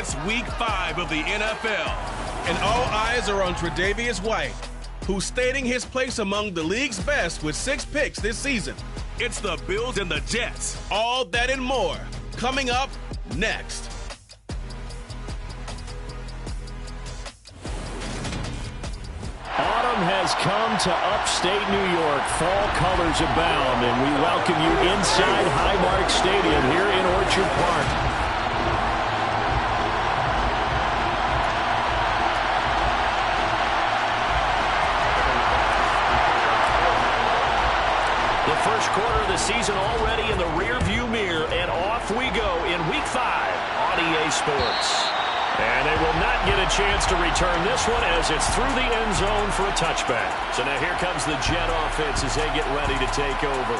Jets Week 5 of the NFL. And all eyes are on Tre'Davious White, who's stating his place among the league's best with 6 picks this season. It's the Bills and the Jets. All that and more coming up next. Autumn has come to upstate New York. Fall colors abound, and we welcome you inside Highmark Stadium here in Orchard Park. The first quarter of the season already in the rearview mirror, and off we go in Week 5 on EA Sports. And they will not get a chance to return this one as it's through the end zone for a touchback. So now here comes the Jet offense as they get ready to take over.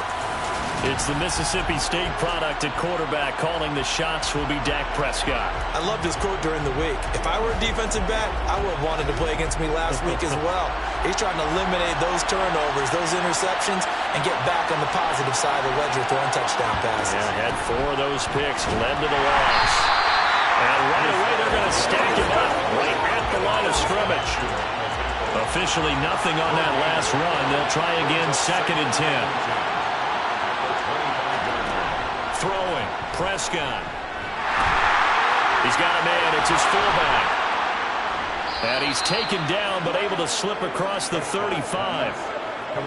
It's the Mississippi State product at quarterback. Calling the shots will be Dak Prescott. I loved his quote during the week. If I were a defensive back, I would have wanted to play against me last week as well. He's trying to eliminate those turnovers, those interceptions, and get back on the positive side of the ledger throwing touchdown passes. Yeah, had 4 of those picks, led to the loss. And right away, they're going to stack him up right at the line of scrimmage. Officially nothing on that last run. They'll try again, 2nd and 10. Throwing, Prescott. He's got a man. It's his fullback. And he's taken down, but able to slip across the 35.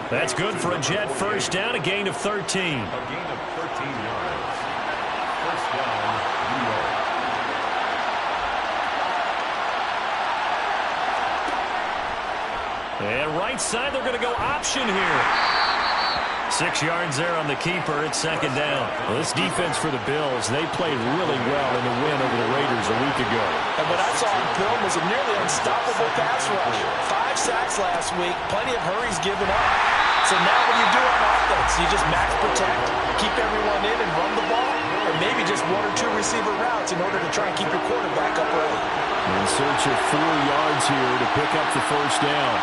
That's good for a Jet first down, a gain of 13. A gain of 13 yards. First down, New York. And right side, they're going to go option here. 6 yards there on the keeper. It's 2nd down. Well, this defense for the Bills, they played really well in the win over the Raiders a week ago. And what I saw on film was a nearly unstoppable pass rush. 5 sacks last week, plenty of hurries given up. So now what do you do on offense? You just max protect, keep everyone in and run the ball, or maybe just 1 or 2 receiver routes in order to try and keep your quarterback upright. In search of 4 yards here to pick up the first down.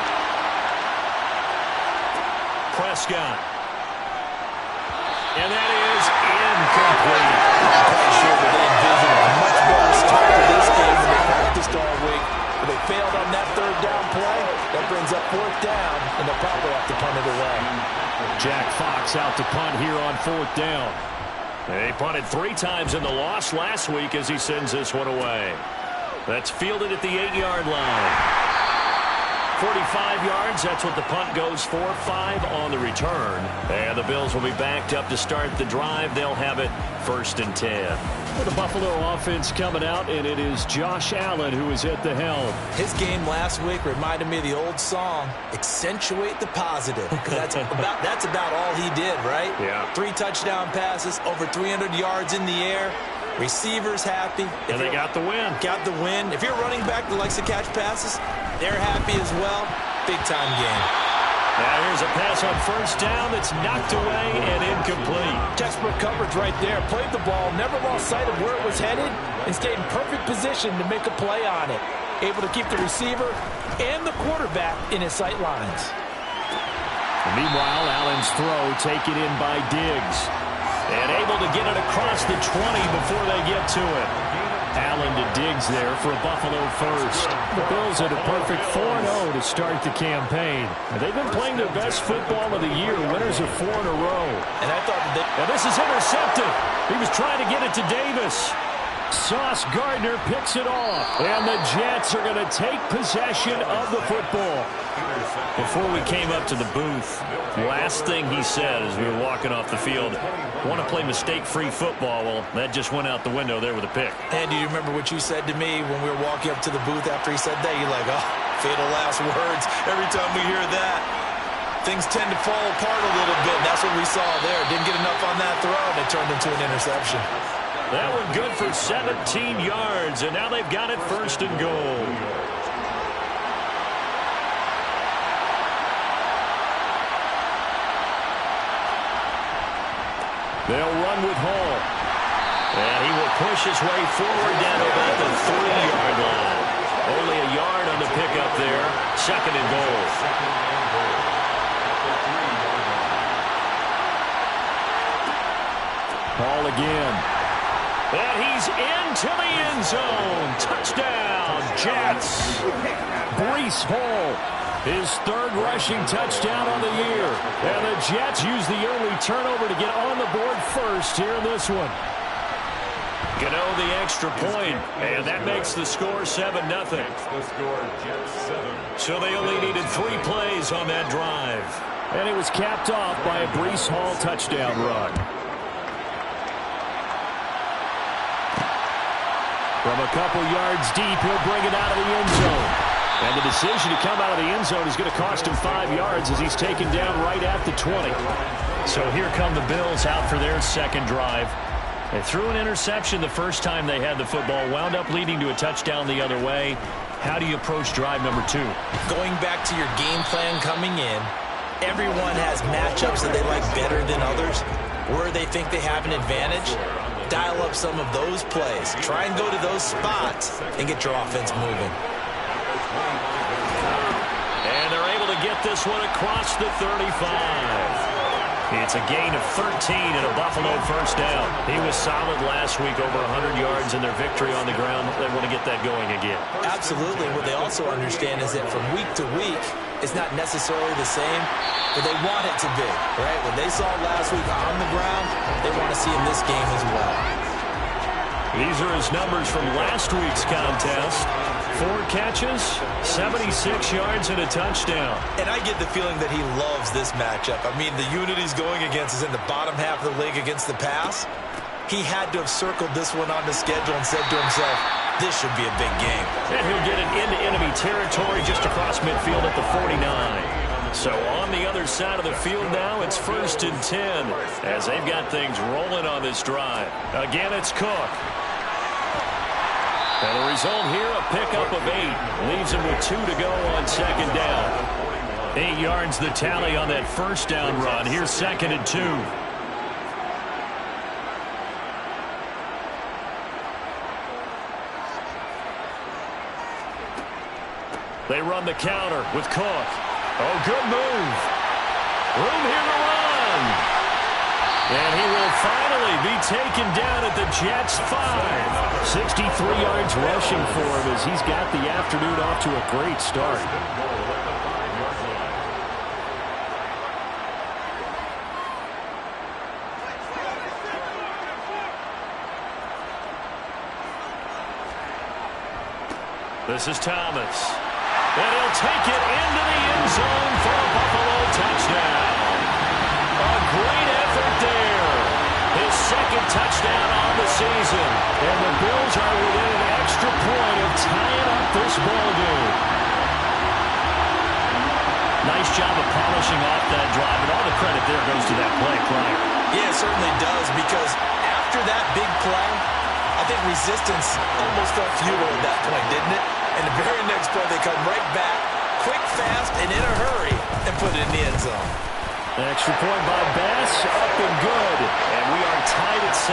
Prescott. And that is incomplete. I'm pretty sure that they envisioned a much better start to this game than they practiced all week. But they failed on that 3rd down play. That brings up 4th down, and they'll probably have to punt it away. Jack Fox out to punt here on 4th down. They punted 3 times in the loss last week as he sends this one away. That's fielded at the 8-yard line. 45 yards, that's what the punt goes for. 5 on the return. And the Bills will be backed up to start the drive. They'll have it 1st and 10. For the Buffalo offense coming out, and it is Josh Allen who is at the helm. His game last week reminded me of the old song, Accentuate the Positive. That's about all he did, right? Yeah. 3 touchdown passes, over 300 yards in the air. Receivers happy. And they got the win. Got the win. If you're a running back that likes to catch passes, they're happy as well. Big-time game. Now here's a pass on 1st down that's knocked away and incomplete. Textbook coverage right there. Played the ball, never lost sight of where it was headed, and stayed in perfect position to make a play on it. Able to keep the receiver and the quarterback in his sight lines. Meanwhile, Allen's throw taken in by Diggs. And able to get it across the 20 before they get to it. Allen to Diggs there for a Buffalo first. The Bills had a perfect 4-0 to start the campaign. And they've been playing their best football of the year. Winners of 4 in a row. And I thought that and this is intercepted. He was trying to get it to Davis. Sauce Gardner picks it off. And the Jets are going to take possession of the football. Before we came up to the booth, last thing he said as we were walking off the field, want to play mistake-free football. Well, that just went out the window there with a pick. And do you remember what you said to me when we were walking up to the booth after he said that? You're like, oh, fatal last words. Every time we hear that, things tend to fall apart a little bit. That's what we saw there. Didn't get enough on that throw, and it turned into an interception. That one good for 17 yards, and now they've got it 1st and goal. They'll run with Hall. And he will push his way forward down to about the 3-yard line. Only a yard on the pickup there. 2nd and goal. Hall again. And he's into the end zone. Touchdown, Jets. Breece Hall, his third rushing touchdown on the year. And the Jets use the early turnover to get on the board first here in this one. Gano the extra point, and that makes the score 7-0. So they only needed 3 plays on that drive. And it was capped off by a Breece Hall touchdown run. From a couple yards deep, he'll bring it out of the end zone. And the decision to come out of the end zone is going to cost him 5 yards as he's taken down right at the 20. So here come the Bills out for their second drive. They threw an interception the first time they had the football, wound up leading to a touchdown the other way. How do you approach drive number 2? Going back to your game plan coming in, everyone has matchups that they like better than others, where they think they have an advantage. Dial up some of those plays. Try and go to those spots and get your offense moving. And they're able to get this one across the 35. It's a gain of 13 and a Buffalo first down. He was solid last week, over 100 yards in their victory on the ground. They want to get that going again. Absolutely. What they also understand is that from week to week, it's not necessarily the same, but they want it to be, right? What they saw last week on the ground, they want to see in this game as well. These are his numbers from last week's contest. 4 catches, 76 yards, and a touchdown. And I get the feeling that he loves this matchup. I mean, the unit he's going against is in the bottom half of the league against the pass. He had to have circled this one on the schedule and said to himself, this should be a big game. And he'll get it into enemy territory just across midfield at the 49. So on the other side of the field now, it's 1st and 10 as they've got things rolling on this drive. Again, it's Cook. And the result here, a pickup of 8. Leaves him with 2 to go on second down. 8 yards the tally on that first down run. Here's 2nd and 2. They run the counter with Cook. Oh, good move. Room here to run. And he will finally be taken down at the Jets' 5. 63 yards rushing for him as he's got the afternoon off to a great start. This is Thomas. And he'll take it into the end zone for a Buffalo touchdown. A great effort there. His 2nd touchdown on the season. And the Bills are within an extra point of tying up this ball game. Nice job of polishing off that drive. And all the credit there goes to that play prior. Yeah, it certainly does, because after that big play, I think resistance almost felt futile at that point, didn't it? And the very next play, they come right back, quick, fast, and in a hurry, and put it in the end zone. An extra point by Bass, up and good. And we are tied at 7.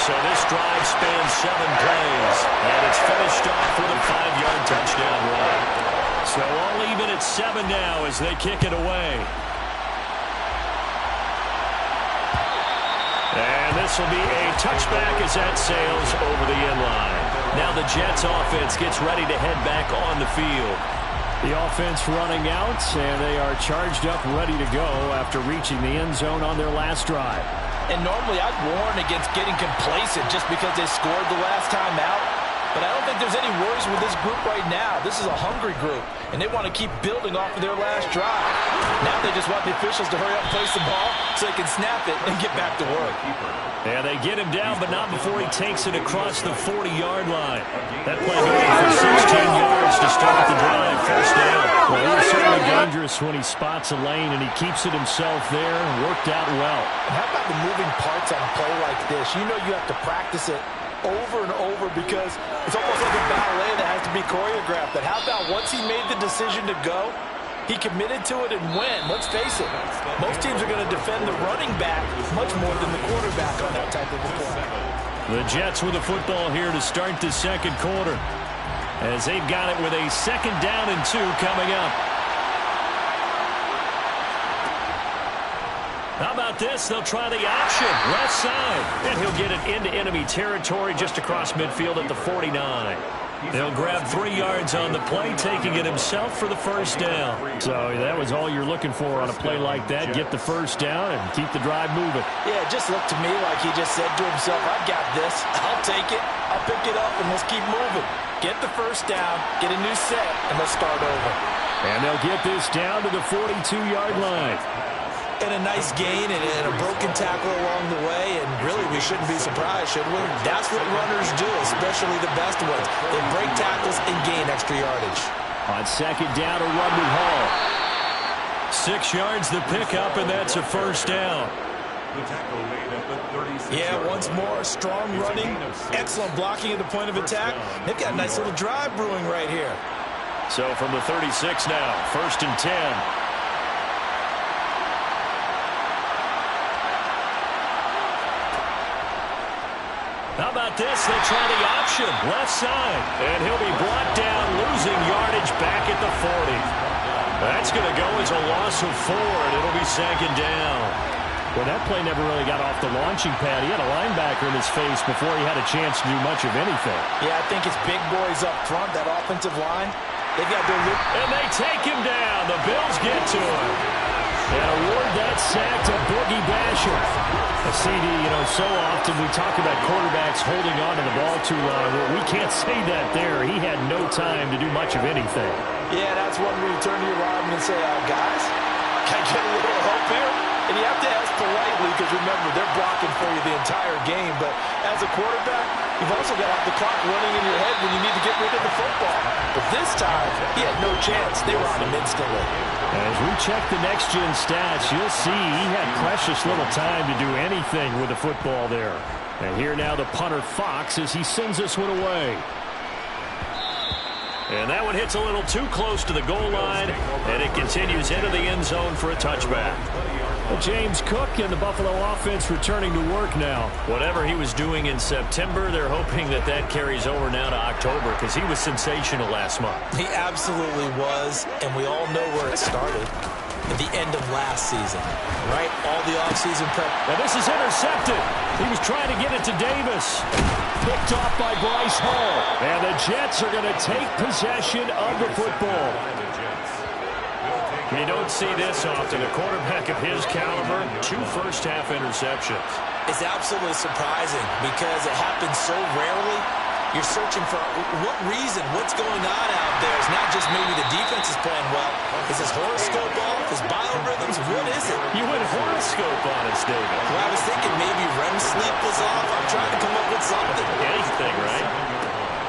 So this drive spans 7 plays, and it's finished off with a 5-yard touchdown run. So all even at 7 now as they kick it away. And this will be a touchback as that sails over the end line. Now the Jets offense gets ready to head back on the field. The offense running out, and they are charged up, ready to go after reaching the end zone on their last drive. And normally I'd warn against getting complacent just because they scored the last time out. But I don't think there's any worries with this group right now. This is a hungry group, and they want to keep building off of their last drive. Now they just want the officials to hurry up and place the ball so they can snap it and get back to work. Yeah, they get him down, but not before he takes it across the 40-yard line. That play going for 16 yards to start the drive. First down. Well, he's certainly dangerous when he spots a lane, and he keeps it himself there. Worked out well. And how about the moving parts on a play like this? You know you have to practice it over and over because it's almost like a ballet that has to be choreographed. But how about once he made the decision to go, he committed to it and went. Let's face it, most teams are going to defend the running back much more than the quarterback on that type of a play. The Jets with the football here to start the second quarter as they've got it with a 2nd down and 2 coming up. How about this? They'll try the option. Left side. And he'll get it into enemy territory just across midfield at the 49. They'll grab 3 yards on the play, taking it himself for the first down. So that was all you're looking for on a play like that. Get the first down and keep the drive moving. Yeah, it just looked to me like he just said to himself, I got this. I'll take it. I'll pick it up, and let's keep moving. Get the first down, get a new set, and let's start over. And they'll get this down to the 42-yard line. And a nice gain and a broken tackle along the way, and really we shouldn't be surprised, should we? That's what runners do, especially the best ones. They break tackles and gain extra yardage. On second down, a run with Hall. 6 yards the pickup, and that's a first down. The tackle made at the 36. Yeah, once more, strong running, excellent blocking at the point of attack. They've got a nice little drive brewing right here. So from the 36 now, 1st and 10. How about this? They'll try the option. Left side. And he'll be brought down, losing yardage back at the 40. That's going to go as a loss of 4, and it'll be 2nd down. Well, that play never really got off the launching pad. He had a linebacker in his face before he had a chance to do much of anything. Yeah, I think it's big boys up front, that offensive line. They've got their loop. And they take him down. The Bills get to him. And award that sack to Boogie Basham. CD, so often we talk about quarterbacks holding on to the ball too long. Well, we can't say that there. He had no time to do much of anything. Yeah, that's one where you turn to your lineman and say, guys, can I get a little help here? And you have to ask politely because, remember, they're blocking for you the entire game. But as a quarterback, you've also got to have the clock running in your head when you need to get rid of the football. But this time, he had no chance. They were on him instantly. As we check the next-gen stats, you'll see he had precious little time to do anything with the football there. And here now the punter Fox as he sends this one away. And that one hits a little too close to the goal line, and it continues into the end zone for a touchback. Well, James Cook and the Buffalo offense returning to work now. Whatever he was doing in September, they're hoping that carries over now to October because he was sensational last month. He absolutely was, and we all know where it started. At the end of last season, right? All the offseason prep. Now this is intercepted. He was trying to get it to Davis. Picked off by Bryce Hall. And the Jets are going to take possession of the football. You don't see this often. A quarterback of his caliber, 2 first-half interceptions. It's absolutely surprising because it happens so rarely. You're searching for what reason, what's going on out there. It's not just maybe the defense is playing well. Is his horoscope off? His biorhythms? What is it? You went horoscope on us, David. Well, I was thinking maybe REM sleep was off. I'm trying to come up with something. Anything, right?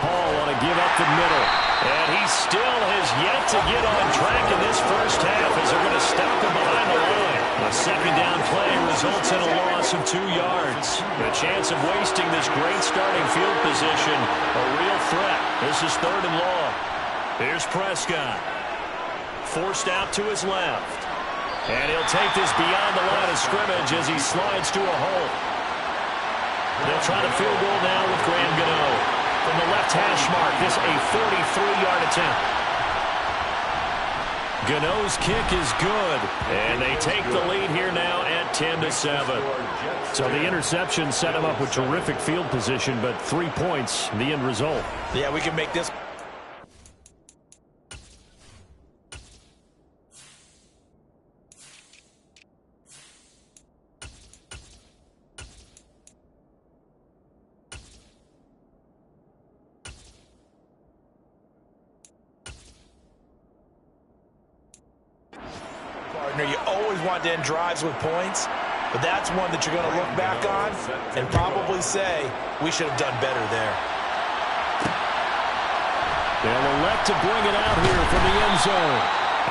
Hall want to give up the middle. And he still has yet to get on track in this first half as they're going to stop him behind the line. A 2nd down play results in a loss of 2 yards. The chance of wasting this great starting field position, a real threat. This is 3rd and long. Here's Prescott. Forced out to his left. And he'll take this beyond the line of scrimmage as he slides to a hole. They'll try the field goal now with Graham Gano. From the left hash mark, this a 43-yard attempt. Gano's kick is good, and they take the lead here now at 10-7. So the interception set him up with terrific field position, but 3 points, the end result. Yeah, we can make this. You always want to end drives with points, but that's one that you're going to look back on and probably say, we should have done better there. They'll elect to bring it out here from the end zone.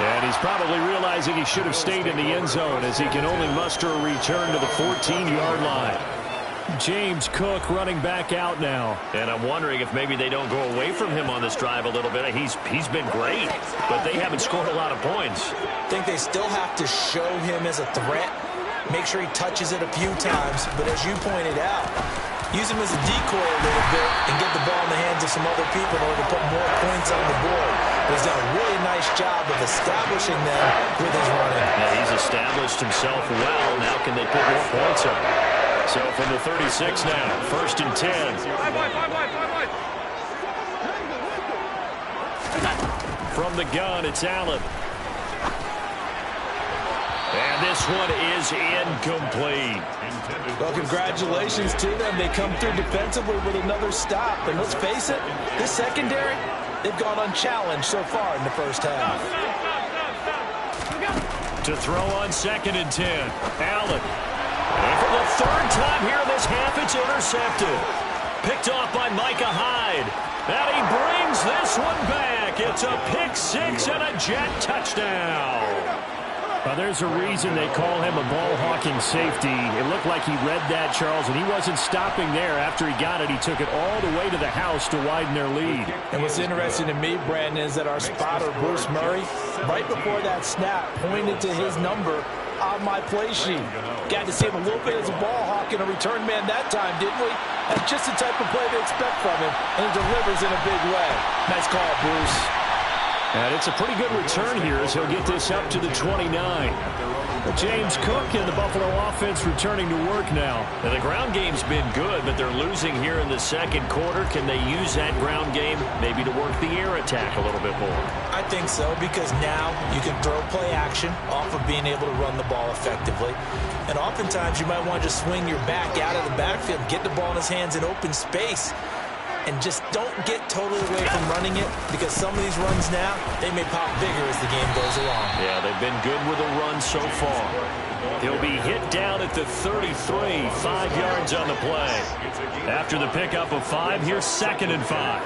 And he's probably realizing he should have stayed in the end zone as he can only muster a return to the 14-yard line. James Cook running back out now. And I'm wondering if maybe they don't go away from him on this drive a little bit. He's been great, but they haven't scored a lot of points. I think they still have to show him as a threat. Make sure he touches it a few times, but as you pointed out, use him as a decoy a little bit and get the ball in the hands of some other people in order to put more points on the board. but he's done a really nice job of establishing them with his running. Yeah, he's established himself well. Now can they put more points up? So from the 36 now, 1st and 10. From the gun, it's Allen. And this one is incomplete. Well, congratulations to them. They come through defensively with another stop. And let's face it, this secondary, they've gone unchallenged so far in the first half. To throw on 2nd and 10, Allen. And for the 3rd time here in this half, it's intercepted. Picked off by Micah Hyde. And he brings this one back. It's a pick 6 and a Jet touchdown. There's a reason they call him a ball-hawking safety. It looked like he read that, Charles, and he wasn't stopping there. After he got it, he took it all the way to the house to widen their lead. And what's interesting to me, Brandon, is that our spotter, Bruce Murray, right before that snap, pointed to his number on my play sheet. Got to see him a little bit as a ball hawk and a return man that time, didn't we? That's just the type of play to expect from him, and he delivers in a big way. Nice call, Bruce. And it's a pretty good return here as he'll get this up to the 29. But James Cook and the Buffalo offense returning to work now. And the ground game's been good, but they're losing here in the 2nd quarter. Can they use that ground game maybe to work the air attack a little bit more? I think so, because now you can throw play action off of being able to run the ball effectively. And oftentimes you might want to just swing your back out of the backfield, get the ball in his hands in open space. And just don't get totally away from running it, because some of these runs now, they may pop bigger as the game goes along. Yeah, they've been good with a run so far. He'll be hit down at the 33, 5 yards on the play. After the pickup of 5, here's 2nd and 5.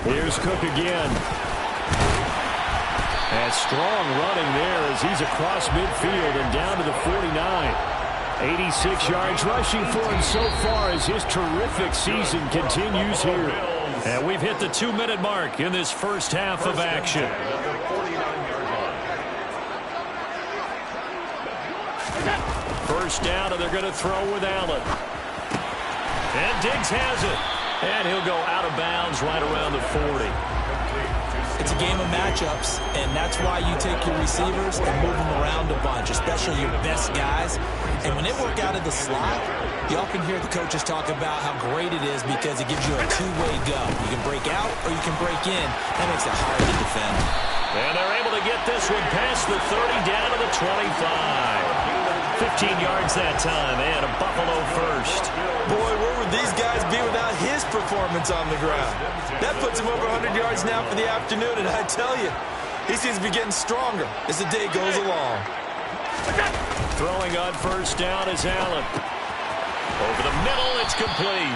Here's Cook again. And strong running there as he's across midfield and down to the 49. 86 yards rushing for him so far as his terrific season continues here. And we've hit the 2-minute mark in this first half of action. First down, and they're going to throw with Allen. And Diggs has it. And he'll go out of bounds right around the 40. It's a game of matchups, and that's why you take your receivers and move them around a bunch, especially your best guys. And when they work out of the slot, you often hear the coaches talk about how great it is because it gives you a two-way go. You can break out or you can break in. That makes it hard to defend. And they're able to get this one past the 30 down to the 25. 15 yards that time, and a Buffalo first. Boy, where would these guys be without his performance on the ground? That puts him over 100 yards now for the afternoon, and I tell you, he seems to be getting stronger as the day goes along. Throwing on first down is Allen. Over the middle, it's complete.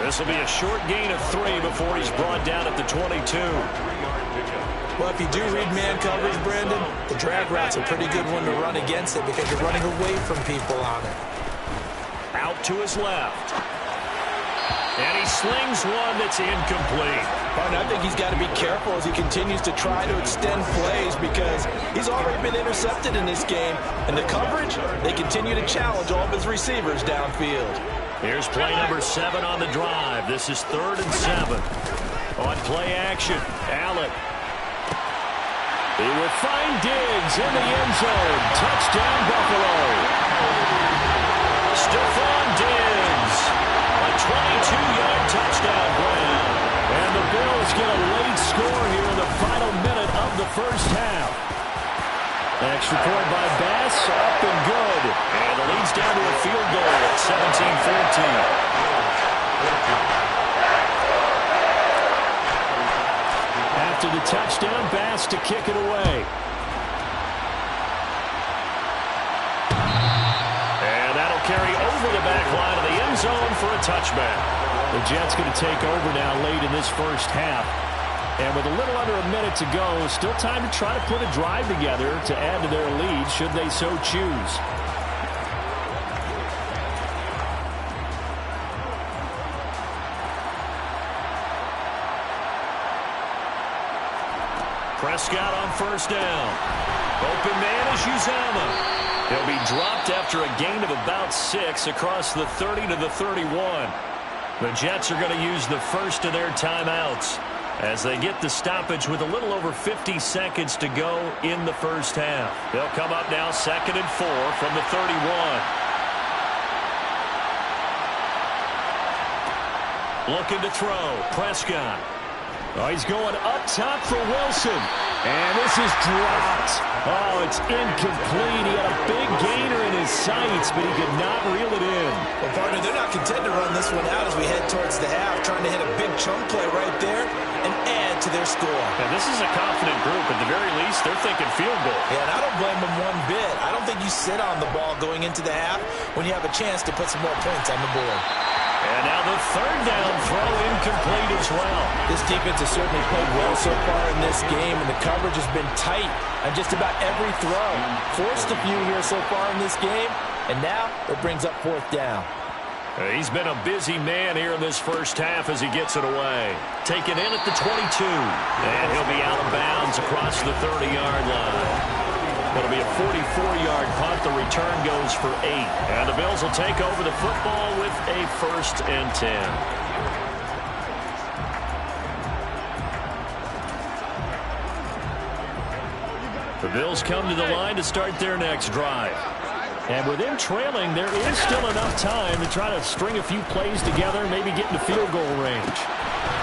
This will be a short gain of 3 before he's brought down at the 22. Well, if you do read man coverage, Brandon, the drag route's a pretty good one to run against it because you're running away from people on it. Out to his left. And he slings one that's incomplete. And I think he's got to be careful as he continues to try to extend plays because he's already been intercepted in this game. And the coverage, they continue to challenge all of his receivers downfield. Here's play number 7 on the drive. This is 3rd and 7. On play action, Allen. He will find Diggs in the end zone. Touchdown, Buffalo. Stephon Diggs. A 22-yard touchdown grab. And the Bills get a late score here in the final minute of the first half. Extra point by Bass, up and good. And the lead's down to a field goal at 17-14. After the touchdown, Bass to kick it away. And that'll carry over the back line of the end zone for a touchback. The Jets going to take over now late in this first half. And with a little under a minute to go, still time to try to put a drive together to add to their lead should they so choose. Prescott on first down. Open man is Uzama. He'll be dropped after a gain of about 6 across the 30 to the 31. The Jets are going to use the first of their timeouts. as they get the stoppage with a little over 50 seconds to go in the first half. They'll come up now 2nd and 4 from the 31. Looking to throw. Prescott. Oh, he's going up top for Wilson. And this is dropped. Oh, it's incomplete. He had a big gainer in his sights, but he could not reel it in. Well, partner, they're not content to run this one out as we head towards the half, trying to hit a big chunk play right there and add to their score. Yeah, this is a confident group. At the very least, they're thinking field goal. Yeah, and I don't blame them one bit. I don't think you sit on the ball going into the half when you have a chance to put some more points on the board. And now the 3rd down throw incomplete as well. This defense has certainly played well so far in this game, and the coverage has been tight on just about every throw. Forced a few here so far in this game, and now it brings up 4th down. He's been a busy man here in this first half as he gets it away. Taken in at the 22, and he'll be out of bounds across the 30-yard line. It'll be a 44-yard punt. The return goes for 8. And the Bills will take over the football with a 1st and 10. The Bills come to the line to start their next drive. And with them trailing, there is still enough time to try to string a few plays together, maybe get into field goal range.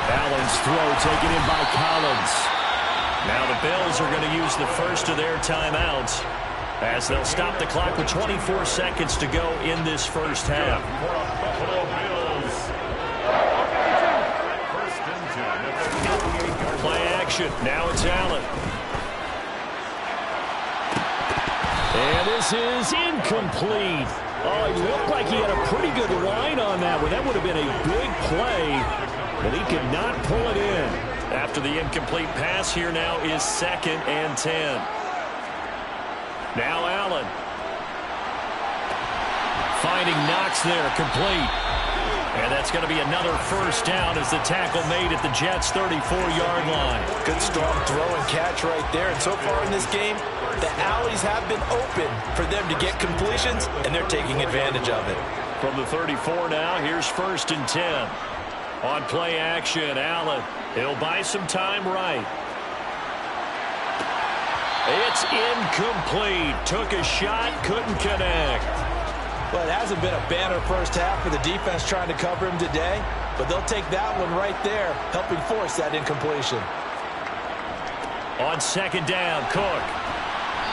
Allen's throw taken in by Collins. Now the Bills are going to use the first of their timeouts as they'll stop the clock with 24 seconds to go in this first half. Play action. Now it's Allen. And this is incomplete. Oh, he looked like he had a pretty good line on that one. That would have been a big play, but he could not pull it in. After the incomplete pass, here now is 2nd and 10. Now Allen. Finding Knox there, complete. And that's going to be another 1st down as the tackle made at the Jets' 34-yard line. Good strong throw and catch right there. And so far in this game, the alleys have been open for them to get completions, and they're taking advantage of it. From the 34 now, here's 1st and 10. On play action, Allen. He'll buy some time right. It's incomplete. Took a shot, couldn't connect. Well, it hasn't been a banner first half for the defense trying to cover him today, but they'll take that one right there, helping force that incompletion. On 2nd down, Cook.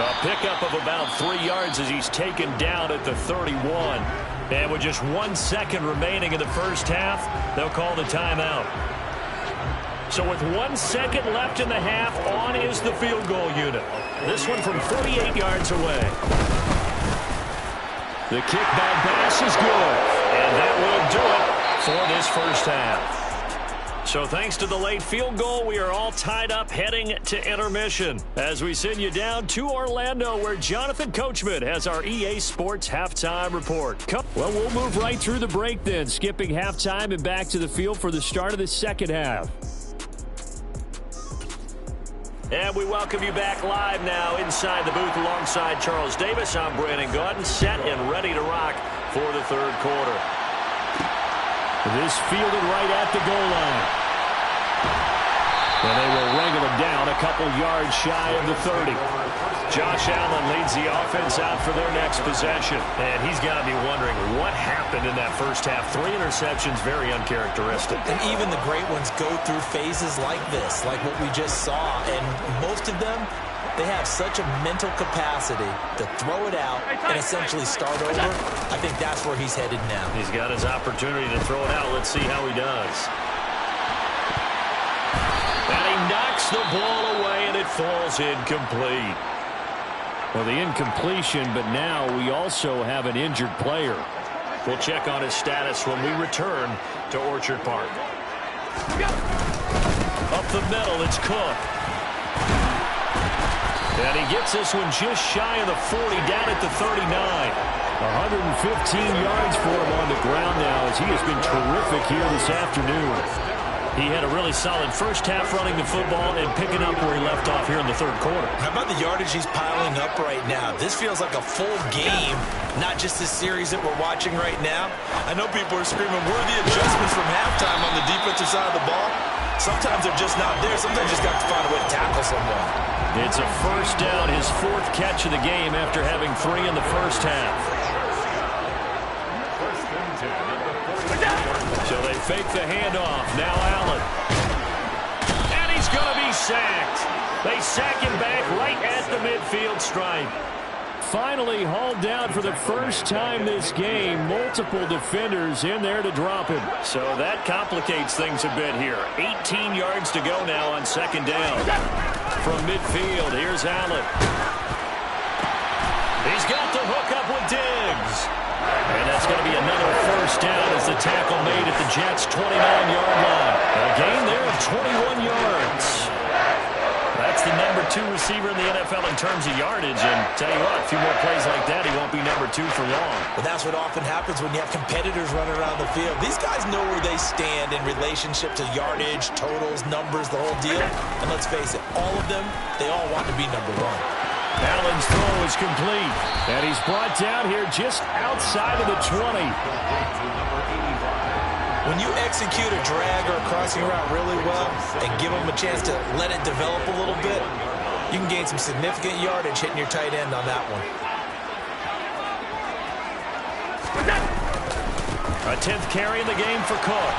A pickup of about 3 yards as he's taken down at the 31. And with just 1 second remaining in the first half, they'll call the timeout. So with 1 second left in the half, on is the field goal unit. This one from 48 yards away. The kick by Bass is good. And that will do it for this first half. So thanks to the late field goal, we are all tied up heading to intermission as we send you down to Orlando where Jonathan Coachman has our EA Sports halftime report. Well, we'll move right through the break then, skipping halftime and back to the field for the start of the second half. And we welcome you back live now inside the booth alongside Charles Davis. I'm Brandon Gaudin, set and ready to rock for the third quarter. This fielded right at the goal line. And they will wrangle him down a couple yards shy of the 30. Josh Allen leads the offense out for their next possession. And he's got to be wondering what happened in that first half. 3 interceptions, very uncharacteristic. And even the great ones go through phases like this, like what we just saw. And most of them, they have such a mental capacity to throw it out and essentially start over. I think that's where he's headed now. He's got his opportunity to throw it out. Let's see how he does. And he knocks the ball away, and it falls incomplete. Well, the incompletion, but now we also have an injured player. We'll check on his status when we return to Orchard Park. Up the middle, it's Cook. And he gets this one just shy of the 40, down at the 39. 115 yards for him on the ground now as he has been terrific here this afternoon. He had a really solid first half running the football and picking up where he left off here in the third quarter. How about the yardage he's piling up right now? This feels like a full game, not just this series that we're watching right now. I know people are screaming, where are the adjustments from halftime on the defensive side of the ball? Sometimes they're just not there. Sometimes you just got to find a way to tackle someone. It's a first down, his 4th catch of the game after having 3 in the first half. So they fake the handoff. Now Allen. And he's going to be sacked. They sack him back right at the midfield stripe. Finally hauled down for the first time this game. Multiple defenders in there to drop him. So that complicates things a bit here. 18 yards to go now on 2nd down. From midfield, here's Allen. He's got the hook up with Diggs. And that's going to be another first down as the tackle made at the Jets' 29-yard line. A gain there of 21 yards. That's the number 2 receiver in the NFL in terms of yardage. And tell you what, a few more plays like that, he won't be number 2 for long. But that's what often happens when you have competitors running around the field. These guys know where they stand in relationship to yardage, totals, numbers, the whole deal. And let's face it, all of them, they all want to be number 1. Allen's throw is complete. And he's brought down here just outside of the 20. When you execute a drag or a crossing route really well and give them a chance to let it develop a little bit, you can gain some significant yardage hitting your tight end on that one. A 10th carry in the game for Cook.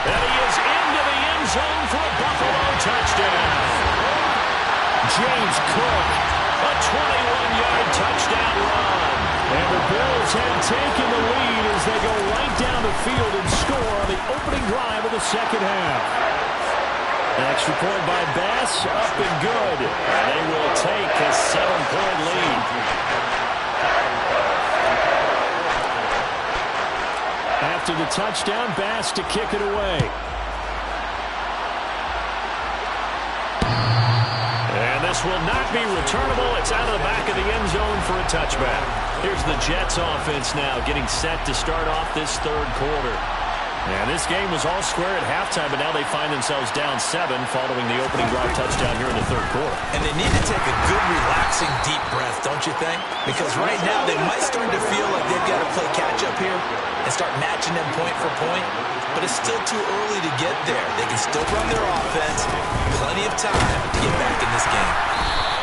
And he is into the end zone for a Buffalo touchdown. James Cook. A 21-yard touchdown run. And the Bills have taken the lead as they go right down the field and score on the opening drive of the second half. An extra point by Bass, up and good. And they will take a 7-point lead. After the touchdown, Bass to kick it away. And this will not be returnable. It's out of the back of the end zone for a touchback. Here's the Jets offense now getting set to start off this 3rd quarter. And this game was all square at halftime, but now they find themselves down 7 following the opening drive touchdown here in the 3rd quarter. And they need to take a good, relaxing, deep breath, don't you think? Because right now they might start to feel like they've got to play catch-up here and start matching them point for point. But it's still too early to get there. They can still run their offense. Plenty of time to get back in this game.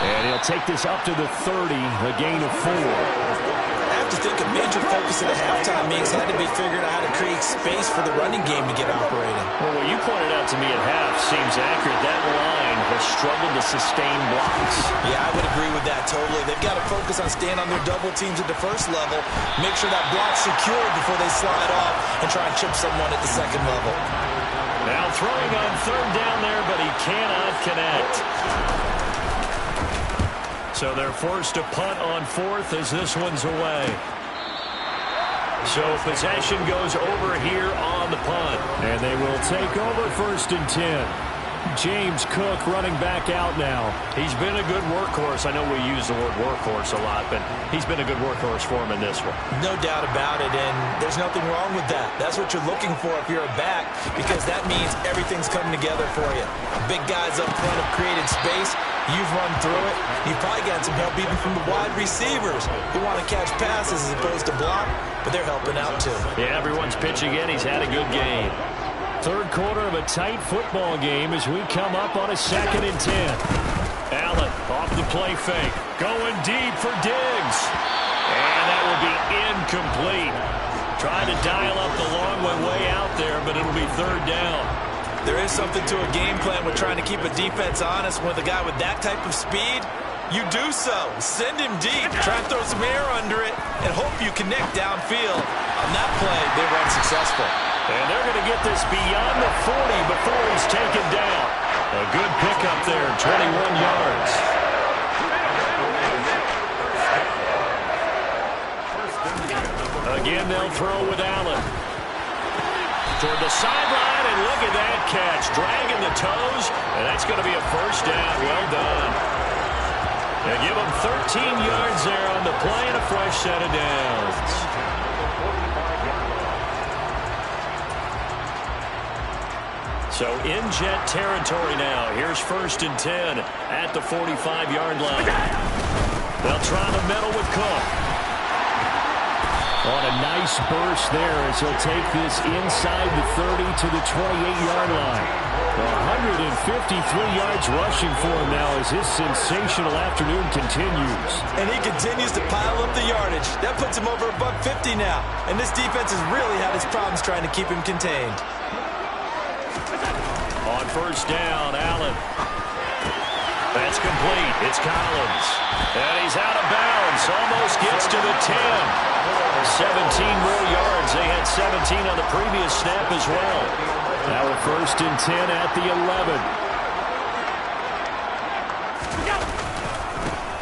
And he'll take this up to the 30, a gain of 4. I have to think a major focus of the halftime meetings had to be figuring out how to create space for the running game to get operating. Well, what you pointed out to me at half seems accurate. That line has struggled to sustain blocks. Yeah, I would agree with that totally. They've got to focus on staying on their double teams at the first level, make sure that block's secured before they slide off and try and chip someone at the second level. Now throwing on 3rd down there, but he cannot connect. So they're forced to punt on 4th as this one's away. So possession goes over here on the punt. And they will take over 1st and 10. James Cook running back out now. He's been a good workhorse. I know we use the word workhorse a lot, but he's been a good workhorse for him in this one. No doubt about it, and there's nothing wrong with that. That's what you're looking for if you're a back, because that means everything's coming together for you. Big guys up front have created space. You've run through it. You've probably got some help even from the wide receivers who want to catch passes as opposed to block, but they're helping out too. Yeah, everyone's pitching in. He's had a good game. 3rd quarter of a tight football game as we come up on a 2nd and 10. Allen off the play fake. Going deep for Diggs. And that will be incomplete. Trying to dial up the long one way out there, but it'll be 3rd down. There is something to a game plan with trying to keep a defense honest. With a guy with that type of speed, you do so. Send him deep. Try and throw some air under it and hope you connect downfield. On that play, they were unsuccessful. And they're going to get this beyond the 40 before he's taken down. A good pickup there, 21 yards. Again, they'll throw with Allen. Toward the sideline, and look at that catch. Dragging the toes, and that's going to be a first down. Well done. They give him 13 yards there on the play and a fresh set of downs. So in Jet territory now. Here's 1st and 10 at the 45-yard line. They'll try the middle with Cook. On a nice burst there as he'll take this inside the 30 to the 28-yard line. 153 yards rushing for him now as his sensational afternoon continues. And he continues to pile up the yardage. That puts him over $150 now. And this defense has really had its problems trying to keep him contained. On first down, Allen. That's complete. It's Collins. And he's out of bounds. Almost gets to the 10. 17 more yards. They had 17 on the previous snap as well. Now a first and 10 at the 11.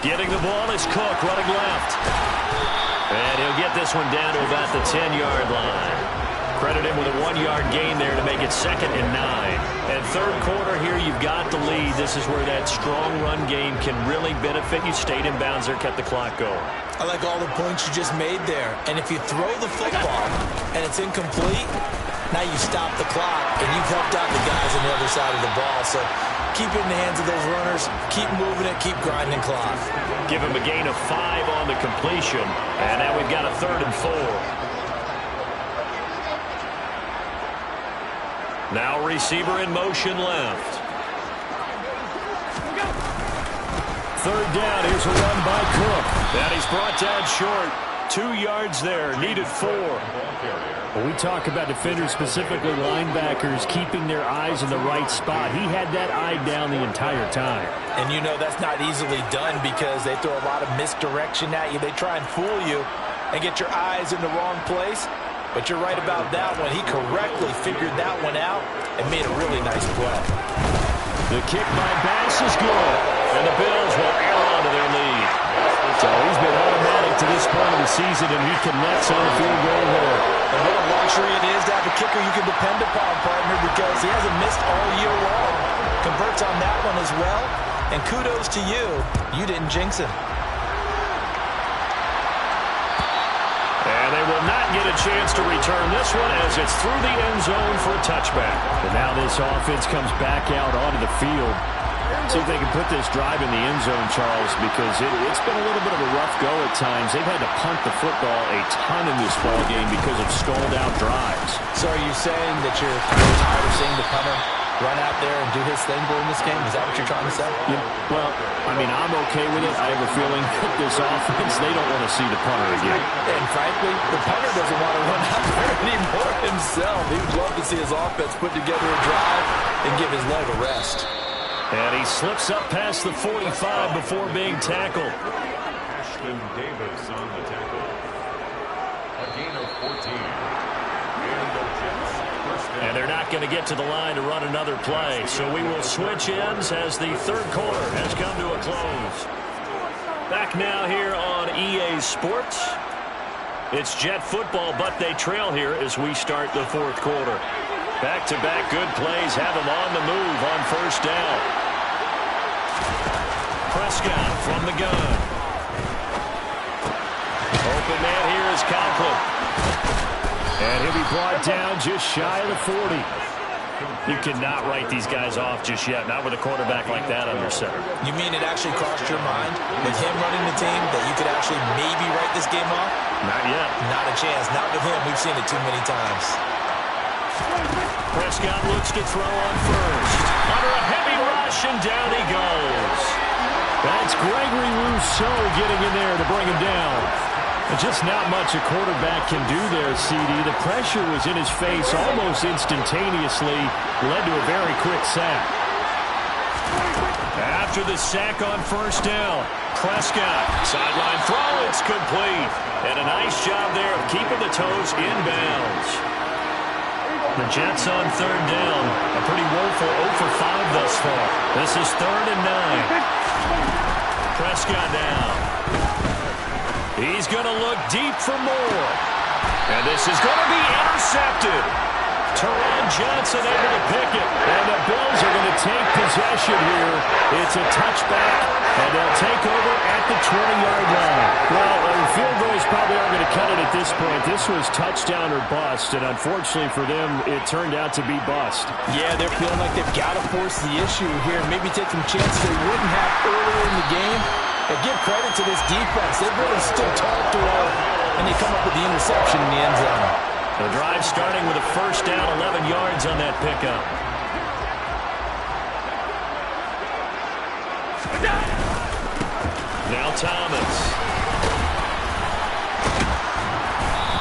Getting the ball is Cook running left. And he'll get this one down to about the 10-yard line. Credit him with a 1-yard gain there to make it 2nd and 9. And third quarter here, you've got the lead. This is where that strong run game can really benefit you. Stayed in bounds there, kept the clock going. I like all the points you just made there. And if you throw the football and it's incomplete, now you stop the clock and you've helped out the guys on the other side of the ball. So keep it in the hands of those runners. Keep moving it. Keep grinding clock. Give him a gain of 5 on the completion. And now we've got a 3rd and 4. Now receiver in motion left. 3rd down. Here's a run by Cook. And he's brought down short. 2 yards there. Needed 4. When we talk about defenders, specifically linebackers, keeping their eyes in the right spot, he had that eye down the entire time. And you know that's not easily done because they throw a lot of misdirection at you. They try and fool you and get your eyes in the wrong place. But you're right about that one. He correctly figured that one out and made a really nice play. The kick by Bass is good. And the Bills will air on to their lead. So he's been automatic to this point of the season, and he connects on the field goal there. And what a luxury it is to have a kicker you can depend upon, partner, because he hasn't missed all year long. Converts on that one as well. And kudos to you. You didn't jinx him. And they will not get a chance to return this one as it's through the end zone for a touchback. And now this offense comes back out onto the field. See if they can put this drive in the end zone, Charles, because it's been a little bit of a rough go at times. They've had to punt the football a ton in this ball game because of stalled-out drives. So are you saying that you're kind of tired of seeing the punter run out there and do his thing during this game? Is that what you're trying to say? Yeah, well, I mean, I'm okay with it. I have a feeling that this offense, they don't want to see the punter again. And frankly, the punter doesn't want to run out there anymore himself. He would love to see his offense put together a drive and give his leg a rest. And he slips up past the 45 before being tackled. Ashton Davis on the tackle. A gain of 14. And the Jets first down. And they're not going to get to the line to run another play. So we will switch ends as the third quarter has come to a close. Back now here on EA Sports. It's Jet football, but they trail here as we start the fourth quarter. Back-to-back good plays have them on the move on first down. Prescott from the gun. Open man here is Conklin. And he'll be brought down just shy of the 40. You cannot write these guys off just yet, not with a quarterback like that under center. You mean it actually crossed your mind with him running the team that you could actually maybe write this game off? Not yet. Not a chance. Not with him. We've seen it too many times. Prescott looks to throw on first. Under a heavy rush, and down he goes. That's Gregory Rousseau getting in there to bring him down. And just not much a quarterback can do there, CD. The pressure was in his face almost instantaneously. Led to a very quick sack. After the sack on first down, Prescott, sideline throw, it's complete. And a nice job there of keeping the toes in bounds. The Jets on third down. A pretty woeful 0 for 5 thus far. This is 3rd and 9. Prescott now. He's going to look deep for more. And this is going to be intercepted. Teron Johnson able to pick it. And the Bills are going to take possession here. It's a touchback, and they'll take over at the 20-yard line. Well, field goals probably aren't going to cut it at this point. This was touchdown or bust, and unfortunately for them, it turned out to be bust. Yeah, they're feeling like they've got to force the issue here. Maybe take some chances they wouldn't have earlier in the game. But give credit to this defense. They've really stood tall throughout and they come up with the interception in the end zone. The drive starting with a first down, 11 yards on that pickup. Now Thomas.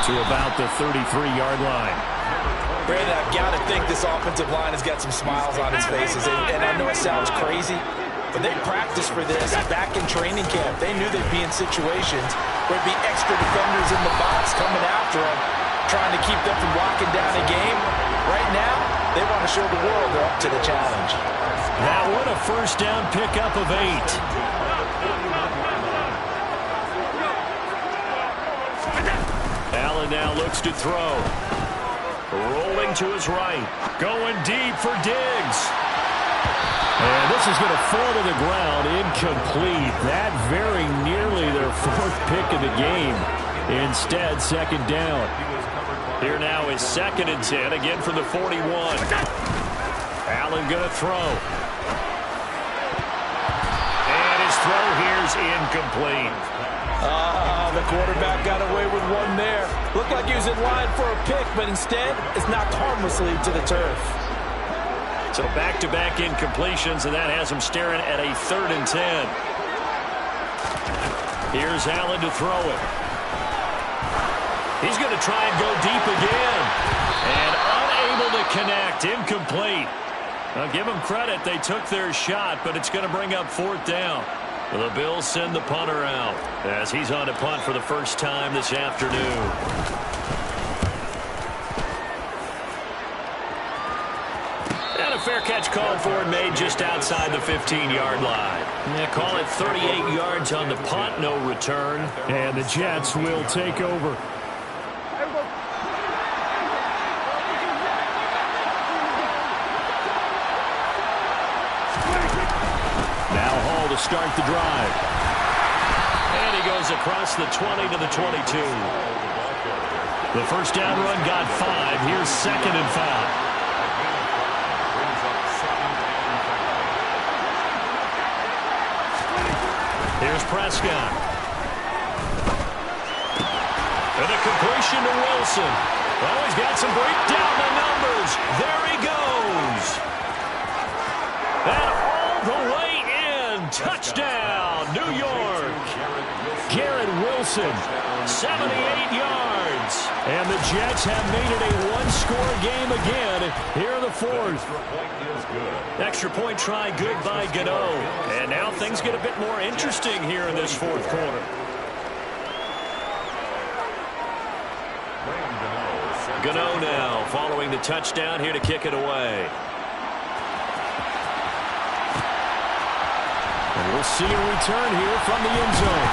To about the 33-yard line. Brandon, I've got to think this offensive line has got some smiles on its faces. And I know it sounds crazy, but they practiced for this back in training camp. They knew they'd be in situations where there'd be extra defenders in the box coming after them, trying to keep them from locking down a game. Right now, they want to show the world they're up to the challenge. That one a first down pickup of 8. Allen now looks to throw. Rolling to his right. Going deep for Diggs. And this is going to fall to the ground. Incomplete. That very nearly their 4th pick of the game. Instead, second down. Here now is 2nd and 10. Again from the 41. Allen going to throw. And his throw here's incomplete. The quarterback got away with one there. Looked like he was in line for a pick, but instead it's knocked harmlessly to the turf. So back-to-back incompletions, and that has him staring at a 3rd and 10. Here's Allen to throw it. He's going to try and go deep again. And unable to connect. Incomplete. I'll give them credit. They took their shot, but it's going to bring up 4th down. The Bills send the punter out as he's on to punt for the first time this afternoon. And a fair catch called for and made just outside the 15-yard line. They call it 38 yards on the punt, no return. And the Jets will take over. Start the drive. And he goes across the 20 to the 22. The first down run got 5. Here's 2nd and 5. Here's Prescott. And a completion to Wilson. Oh, he's got some breakdown the numbers. There he goes. And all the way. Touchdown, New York. Garrett Wilson, 78 yards. And the Jets have made it a one-score game again here in the 4th. Extra point try good by Gano. And now things get a bit more interesting here in this 4th quarter. Gano now following the touchdown here to kick it away. We'll see a return here from the end zone.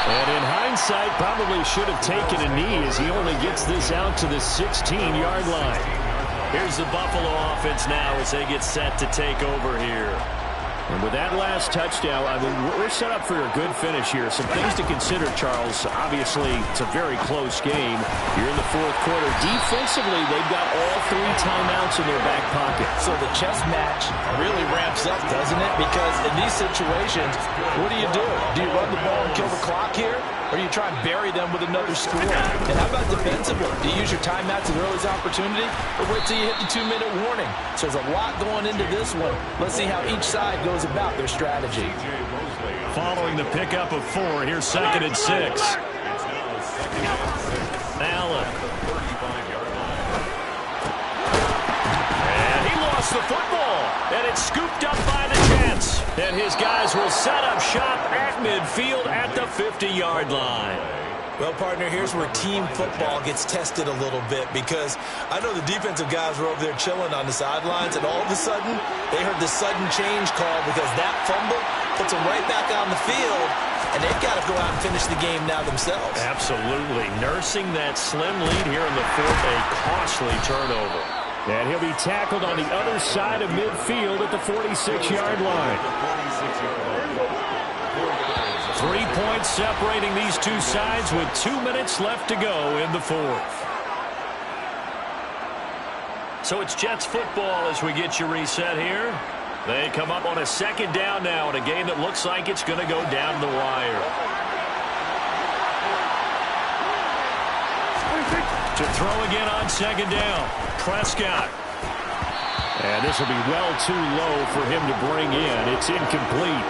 And in hindsight, probably should have taken a knee as he only gets this out to the 16-yard line. Here's the Buffalo offense now as they get set to take over here. And with that last touchdown, I mean, we're set up for a good finish here. Some things to consider, Charles. Obviously, it's a very close game. You're in the 4th quarter. Defensively, they've got all 3 timeouts in their back pocket. So the chess match really ramps up, doesn't it? Because in these situations, what do? Do you run the ball and kill the clock here? Or do you try and bury them with another score? And how about defensively? Do you use your timeouts as early as opportunity? Or wait till you hit the 2-minute warning? So there's a lot going into this one. Let's see how each side goes about their strategy. Following the pickup of 4, here's 2nd and 6. Allen. And he lost the football. And it's scooped up by the Jets. And his guys will set up shop at midfield at the 50-yard line. Well, partner, here's where team football gets tested a little bit, because I know the defensive guys were over there chilling on the sidelines, and all of a sudden, they heard the sudden change call because that fumble puts them right back on the field, and they've got to go out and finish the game now themselves. Absolutely. Nursing that slim lead here in the 4th, a costly turnover. And he'll be tackled on the other side of midfield at the 46-yard line. 3 points separating these two sides with 2 minutes left to go in the 4th. So it's Jets football as we get you reset here. They come up on a 2nd down now in a game that looks like it's going to go down the wire. To throw again on second down. Prescott. And this will be well too low for him to bring in. It's incomplete.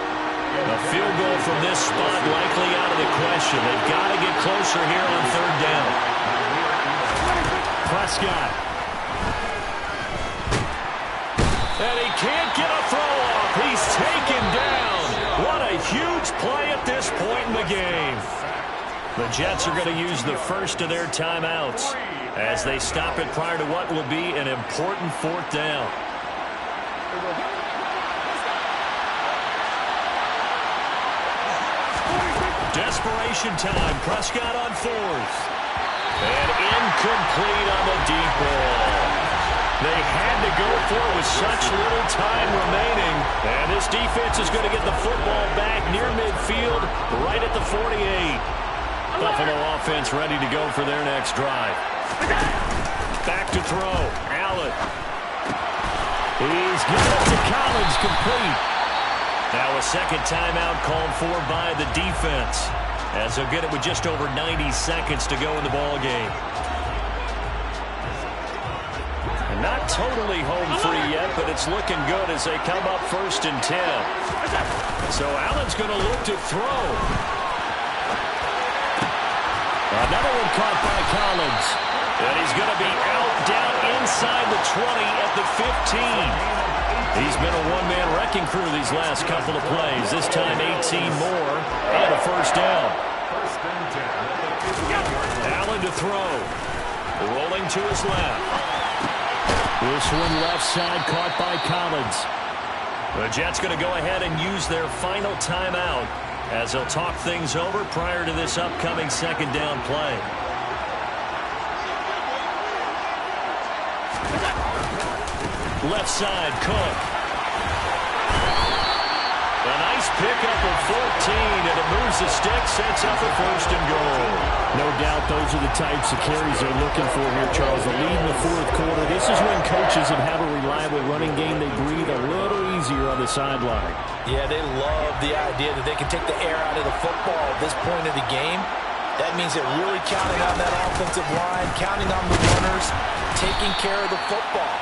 A field goal from this spot likely out of the question. They've got to get closer here on third down. Prescott. And he can't get a throw off. He's taken down. What a huge play at this point in the game. The Jets are going to use the first of their timeouts as they stop it prior to what will be an important fourth down. Desperation time. Prescott on fourth. And incomplete on the deep ball. They had to go for it with such little time remaining. And this defense is going to get the football back near midfield, right at the 48. Buffalo offense ready to go for their next drive. Back to throw. Allen. He's got it to Collins, complete. Now a second timeout called for by the defense, as they'll get it with just over 90 seconds to go in the ball game. And not totally home free yet, but it's looking good as they come up 1st and 10. So Allen's going to look to throw. Another one caught by Collins. And he's going to be out down inside the 20 at the 15. He's been a one-man wrecking crew these last couple of plays. This time 18 more and a first down. Allen to throw. Rolling to his left. This one left side caught by Collins. The Jets going to go ahead and use their final timeout as they'll talk things over prior to this upcoming second down play. Left side, Cook. A nice pickup of 14, and it moves the stick, sets up a 1st and goal. No doubt those are the types of carries they're looking for here, Charles. The lead in the fourth quarter. This is when coaches that have a reliable running game, they breathe a little easier on the sideline. Yeah, they love the idea that they can take the air out of the football at this point of the game. That means they're really counting on that offensive line, counting on the runners, taking care of the football.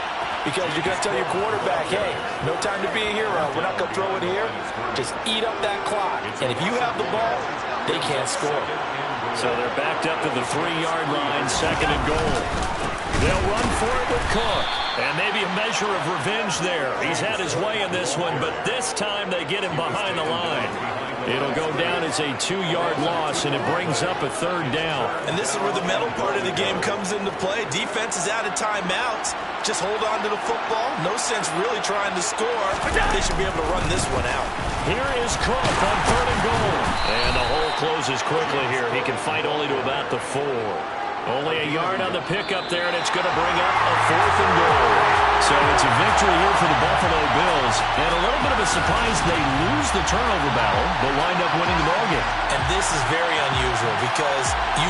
Because you're going to tell your quarterback, hey, no time to be a hero. We're not going to throw it here. Just eat up that clock. And if you have the ball, they can't score. So they're backed up to the 3-yard line, 2nd and goal. They'll run for it with Cook. And maybe a measure of revenge there. He's had his way in this one, but this time they get him behind the line. It'll go down as a 2-yard loss, and it brings up a 3rd down. And this is where the mental part of the game comes into play. Defense is out of timeouts. Just hold on to the football. No sense really trying to score. They should be able to run this one out. Here is Cook on 3rd and goal. And the hole closes quickly here. He can fight only to about the 4. Only a yard on the pickup there, and it's going to bring up a 4th and goal. So it's a victory here for the Buffalo Bills. And a little bit of a surprise they lose the turnover battle, but wind up winning the ballgame. And this is very unusual because you